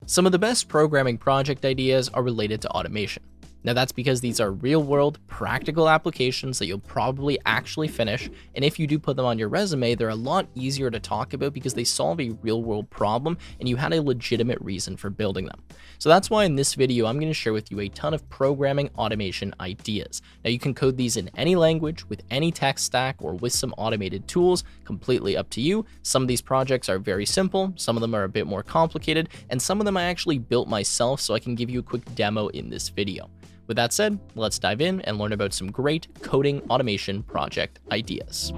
Some of the best programming project ideas are related to automation. Now that's because these are real-world, practical applications that you'll probably actually finish, and if you do put them on your resume, they're a lot easier to talk about because they solve a real-world problem and you had a legitimate reason for building them. So that's why in this video, I'm going to share with you a ton of programming automation ideas. Now you can code these in any language, with any tech stack, or with some automated tools, completely up to you. Some of these projects are very simple, some of them are a bit more complicated, and some of them I actually built myself, so I can give you a quick demo in this video. With that said, let's dive in and learn about some great coding automation project ideas.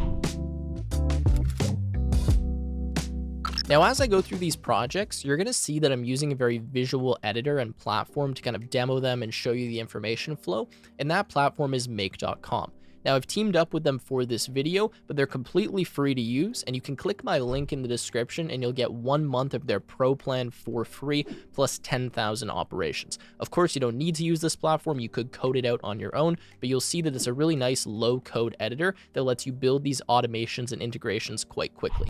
Now, as I go through these projects, you're going to see that I'm using a very visual editor and platform to kind of demo them and show you the information flow, and that platform is make.com. Now, I've teamed up with them for this video, but they're completely free to use, and you can click my link in the description and you'll get 1 month of their pro plan for free, plus 10,000 operations. Of course, you don't need to use this platform. You could code it out on your own, but you'll see that it's a really nice low-code editor that lets you build these automations and integrations quite quickly.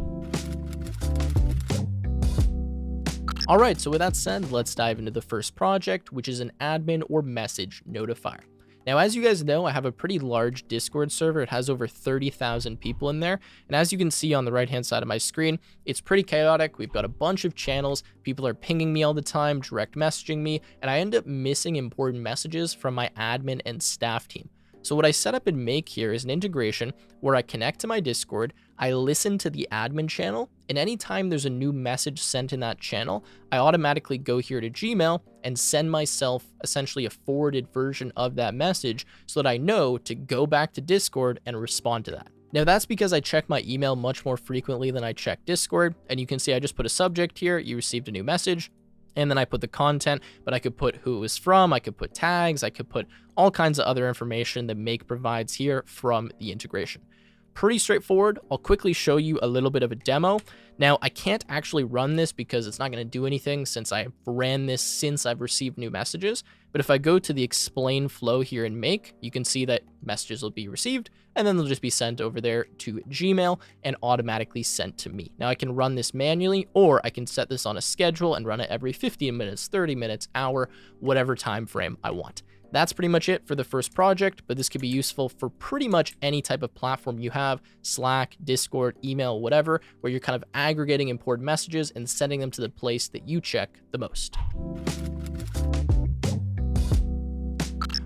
All right, so with that said, let's dive into the first project, which is an admin or message notifier. Now, as you guys know, I have a pretty large Discord server. It has over 30,000 people in there. And as you can see on the right-hand side of my screen, it's pretty chaotic. We've got a bunch of channels. People are pinging me all the time, direct messaging me, and I end up missing important messages from my admin and staff team. So what I set up in Make here is an integration where I connect to my Discord, I listen to the admin channel, and anytime there's a new message sent in that channel, I automatically go here to Gmail and send myself essentially a forwarded version of that message so that I know to go back to Discord and respond to that. Now that's because I check my email much more frequently than I check Discord, and you can see I just put a subject here, you received a new message, and then I put the content, but I could put who it was from, I could put tags, I could put all kinds of other information that Make provides here from the integration. Pretty straightforward. I'll quickly show you a little bit of a demo. Now, I can't actually run this because it's not going to do anything since I ran this since I've received new messages. But if I go to the explain flow here in Make, you can see that messages will be received and then they'll just be sent over there to Gmail and automatically sent to me. Now, I can run this manually, or I can set this on a schedule and run it every 15 minutes, 30 minutes, hour, whatever time frame I want. That's pretty much it for the first project, but this could be useful for pretty much any type of platform you have, Slack, Discord, email, whatever, where you're kind of aggregating important messages and sending them to the place that you check the most.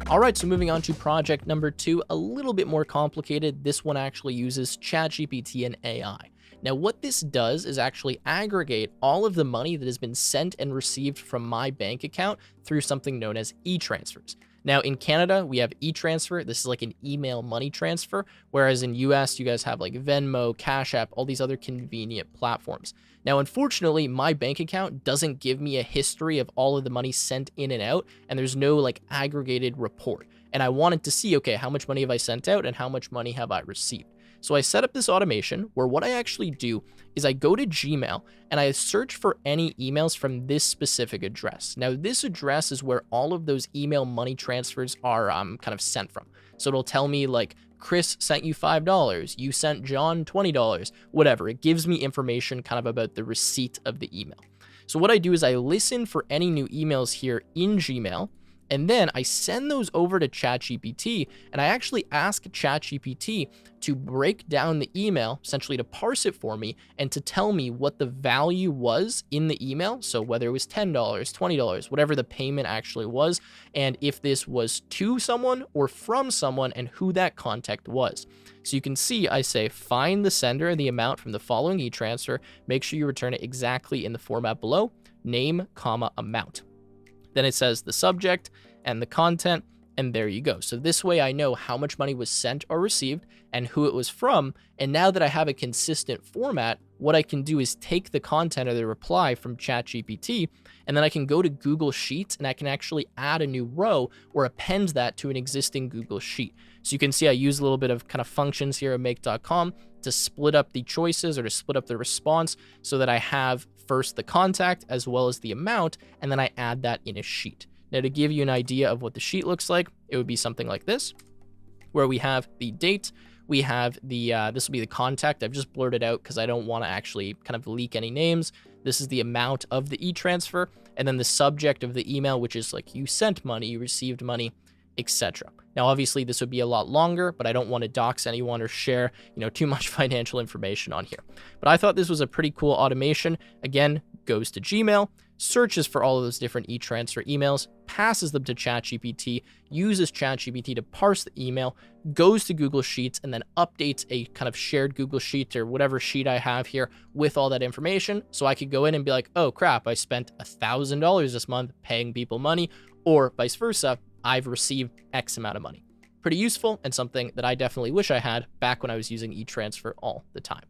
All right, so moving on to project number 2, a little bit more complicated. This one actually uses ChatGPT and AI. Now, what this does is actually aggregate all of the money that has been sent and received from my bank account through something known as e-transfers. Now, in Canada, we have e-transfer. This is like an email money transfer, whereas in US, you guys have like Venmo, Cash App, all these other convenient platforms. Now, unfortunately, my bank account doesn't give me a history of all of the money sent in and out, and there's no like aggregated report. And I wanted to see, okay, how much money have I sent out and how much money have I received? So I set up this automation where what I actually do is I go to Gmail and I search for any emails from this specific address. Now, this address is where all of those email money transfers are kind of sent from. So it'll tell me like, Chris sent you $5, you sent John $20, whatever. It gives me information kind of about the receipt of the email. So what I do is I listen for any new emails here in Gmail, and then I send those over to ChatGPT, and I actually ask ChatGPT to break down the email, essentially to parse it for me, and to tell me what the value was in the email. So whether it was $10, $20, whatever the payment actually was, and if this was to someone or from someone, and who that contact was. So you can see I say, find the sender and the amount from the following e-transfer. Make sure you return it exactly in the format below, name, comma, amount. Then it says the subject and the content, and there you go. So this way I know how much money was sent or received and who it was from. And now that I have a consistent format, what I can do is take the content or the reply from ChatGPT, and then I can go to Google Sheets and I can actually add a new row or append that to an existing Google Sheet. So you can see I use a little bit of kind of functions here at make.com to split up the choices or to split up the response so that I have first the contact as well as the amount, and then I add that in a sheet. Now, to give you an idea of what the sheet looks like, it would be something like this, where we have the date, we have the, this will be the contact. I've just blurred it out because I don't want to actually kind of leak any names. This is the amount of the e-transfer. and then the subject of the email, which is like you sent money, you received money, etc. Now, obviously, this would be a lot longer, but I don't want to dox anyone or share, too much financial information on here. But I thought this was a pretty cool automation. Again, goes to Gmail, searches for all of those different e-transfer emails, passes them to ChatGPT, uses ChatGPT to parse the email, goes to Google Sheets, and then updates a kind of shared Google Sheet or whatever sheet I have here with all that information. So I could go in and be like, oh crap, I spent $1,000 this month paying people money, or vice versa, I've received X amount of money. Pretty useful and something that I definitely wish I had back when I was using e-transfer all the time.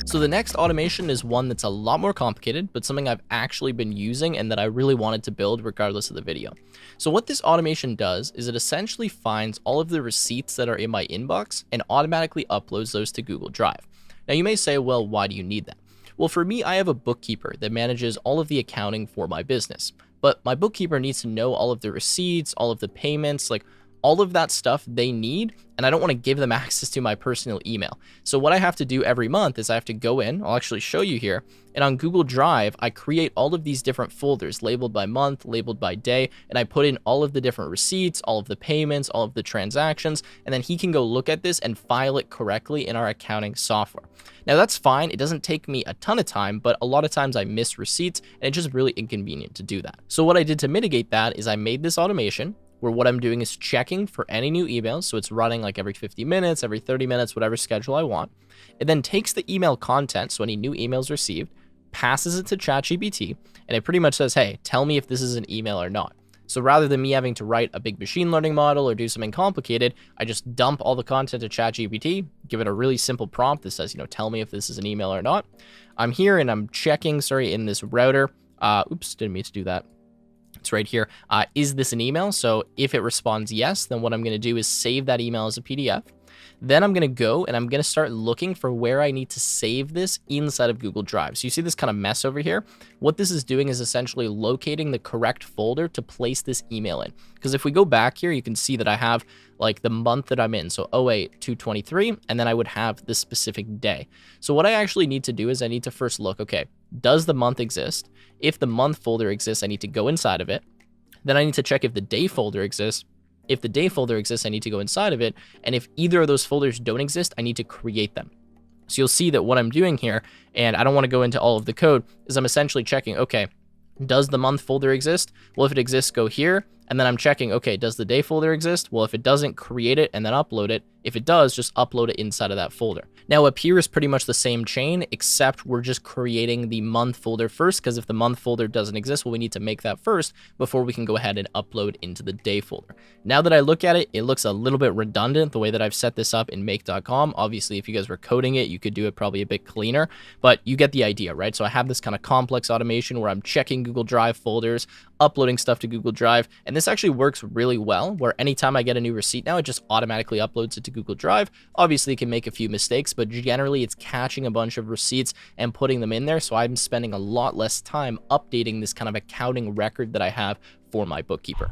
So the next automation is one that's a lot more complicated, but something I've actually been using and that I really wanted to build regardless of the video. So what this automation does is it essentially finds all of the receipts that are in my inbox and automatically uploads those to Google Drive. Now you may say, well, why do you need that? Well, for me, I have a bookkeeper that manages all of the accounting for my business, but my bookkeeper needs to know all of the receipts, all of the payments, like all of that stuff they need, and I don't want to give them access to my personal email. So what I have to do every month is I have to go in, I'll actually show you here, and on Google Drive, I create all of these different folders labeled by month, labeled by day, and I put in all of the different receipts, all of the payments, all of the transactions, and then he can go look at this and file it correctly in our accounting software. Now that's fine, it doesn't take me a ton of time, but a lot of times I miss receipts, and it's just really inconvenient to do that. So what I did to mitigate that is I made this automation where what I'm doing is checking for any new emails. So it's running like every 50 minutes, every 30 minutes, whatever schedule I want. It then takes the email content, so any new emails received, passes it to ChatGPT, and it pretty much says, hey, tell me if this is an email or not. So rather than me having to write a big machine learning model or do something complicated, I just dump all the content to ChatGPT, give it a really simple prompt that says, tell me if this is an email or not. I'm here and I'm checking, in this router. Oops, didn't mean to do that. It's right here. Is this an email? So if it responds yes, then what I'm going to do is save that email as a PDF. Then I'm going to go and I'm going to start looking for where I need to save this inside of Google Drive. So you see this kind of mess over here? What this is doing is essentially locating the correct folder to place this email in. Because if we go back here, you can see that I have like the month that I'm in. So 08/2/23, and then I would have the specific day. So what I actually need to do is I need to first look, okay, does the month exist? If the month folder exists, I need to go inside of it. Then I need to check if the day folder exists. If the day folder exists, I need to go inside of it. And if either of those folders don't exist, I need to create them. So you'll see that what I'm doing here, and I don't want to go into all of the code, is I'm essentially checking, okay, does the month folder exist? Well, if it exists, go here. And then I'm checking, okay, does the day folder exist? Well, if it doesn't, create it and then upload it. If it does, just upload it inside of that folder. Now up here is pretty much the same chain, except we're just creating the month folder first, because if the month folder doesn't exist, well, we need to make that first before we can go ahead and upload into the day folder. Now that I look at it, it looks a little bit redundant the way that I've set this up in make.com. Obviously, if you guys were coding it, you could do it probably a bit cleaner, but you get the idea, right? So I have this kind of complex automation where I'm checking Google Drive folders, uploading stuff to Google Drive, and this actually works really well, where anytime I get a new receipt now, it just automatically uploads it to Google Drive. Obviously, it can make a few mistakes, but generally it's catching a bunch of receipts and putting them in there, so I'm spending a lot less time updating this kind of accounting record that I have for my bookkeeper.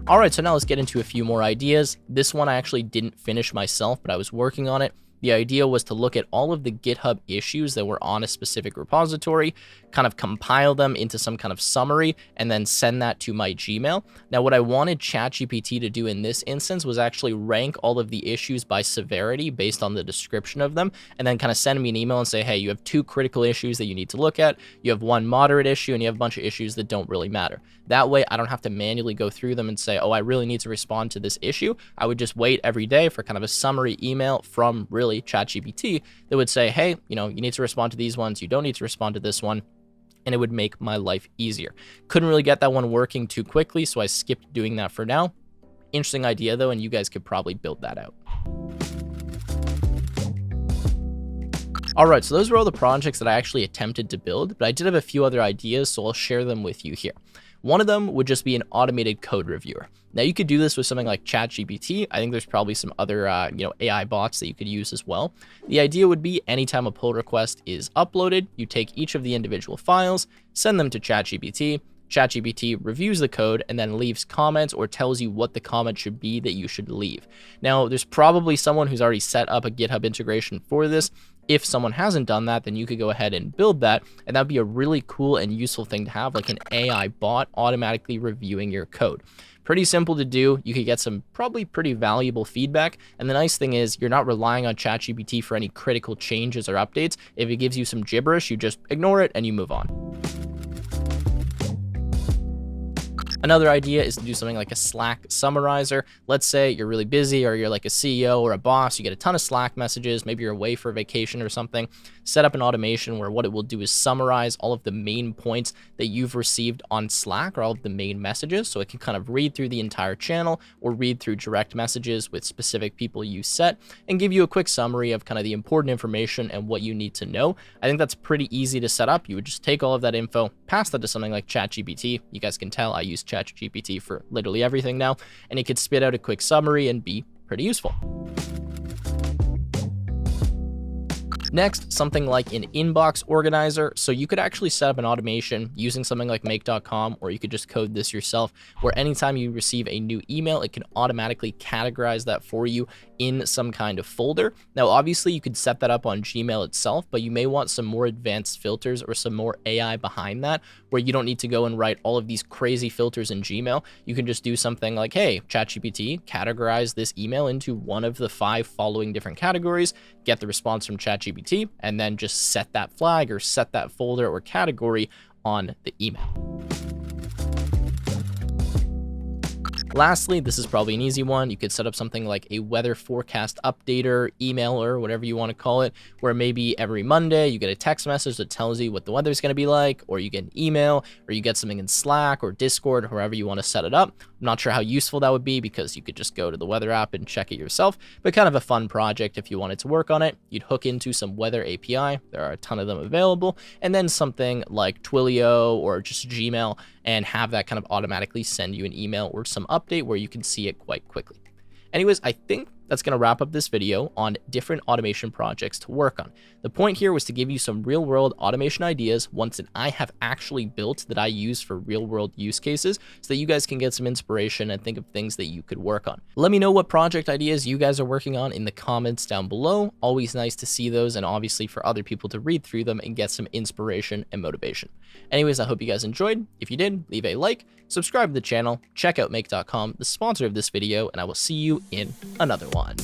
All right, so now let's get into a few more ideas. This one I actually didn't finish myself, but I was working on it. The idea was to look at all of the GitHub issues that were on a specific repository, kind of compile them into some kind of summary, and then send that to my Gmail. Now, what I wanted ChatGPT to do in this instance was actually rank all of the issues by severity based on the description of them, and then kind of send me an email and say, hey, you have 2 critical issues that you need to look at, you have 1 moderate issue, and you have a bunch of issues that don't really matter. That way, I don't have to manually go through them and say, oh, I really need to respond to this issue. I would just wait every day for kind of a summary email from really ChatGPT that would say, hey, you need to respond to these ones, you don't need to respond to this one, and it would make my life easier. Couldn't really get that one working too quickly, so I skipped doing that for now. Interesting idea though, and you guys could probably build that out. All right, so those were all the projects that I actually attempted to build, but I did have a few other ideas, so I'll share them with you here. One of them would just be an automated code reviewer. Now you could do this with something like ChatGPT. I think there's probably some other, AI bots that you could use as well. The idea would be anytime a pull request is uploaded, you take each of the individual files, send them to ChatGPT, ChatGPT reviews the code and then leaves comments or tells you what the comment should be that you should leave. Now, there's probably someone who's already set up a GitHub integration for this. If someone hasn't done that, then you could go ahead and build that, and that'd be a really cool and useful thing to have, like an AI bot automatically reviewing your code. Pretty simple to do. You could get some probably pretty valuable feedback. And the nice thing is you're not relying on ChatGPT for any critical changes or updates. If it gives you some gibberish, you just ignore it and you move on. Another idea is to do something like a Slack summarizer. Let's say you're really busy, or you're like a CEO or a boss, you get a ton of Slack messages, maybe you're away for vacation or something. Set up an automation where what it will do is summarize all of the main points that you've received on Slack, or all of the main messages, so it can kind of read through the entire channel or read through direct messages with specific people you set and give you a quick summary of kind of the important information and what you need to know. I think that's pretty easy to set up. You would just take all of that info, pass that to something like ChatGPT. You guys can tell I use ChatGPT for literally everything now, and it could spit out a quick summary and be pretty useful. Next, something like an inbox organizer. So you could actually set up an automation using something like make.com, or you could just code this yourself, where anytime you receive a new email, it can automatically categorize that for you in some kind of folder. Now, obviously you could set that up on Gmail itself, but you may want some more advanced filters or some more AI behind that, where you don't need to go and write all of these crazy filters in Gmail. You can just do something like, hey, ChatGPT, categorize this email into one of the 5 following different categories, get the response from ChatGPT, and then just set that flag or set that folder or category on the email. Lastly, this is probably an easy one. You could set up something like a weather forecast updater, emailer, whatever you want to call it, where maybe every Monday you get a text message that tells you what the weather is going to be like, or you get an email, or you get something in Slack or Discord, or wherever you want to set it up. I'm not sure how useful that would be, because you could just go to the weather app and check it yourself, but kind of a fun project if you wanted to work on it. You'd hook into some weather API. There are a ton of them available, and then something like Twilio or just Gmail, and have that kind of automatically send you an email or some update where you can see it quite quickly. Anyways, I think that's going to wrap up this video on different automation projects to work on. The point here was to give you some real world automation ideas, ones that I have actually built that I use for real world use cases, so that you guys can get some inspiration and think of things that you could work on. Let me know what project ideas you guys are working on in the comments down below. Always nice to see those, and obviously for other people to read through them and get some inspiration and motivation. Anyways, I hope you guys enjoyed. If you did, leave a like, subscribe to the channel, check out make.com, the sponsor of this video, and I will see you in another one.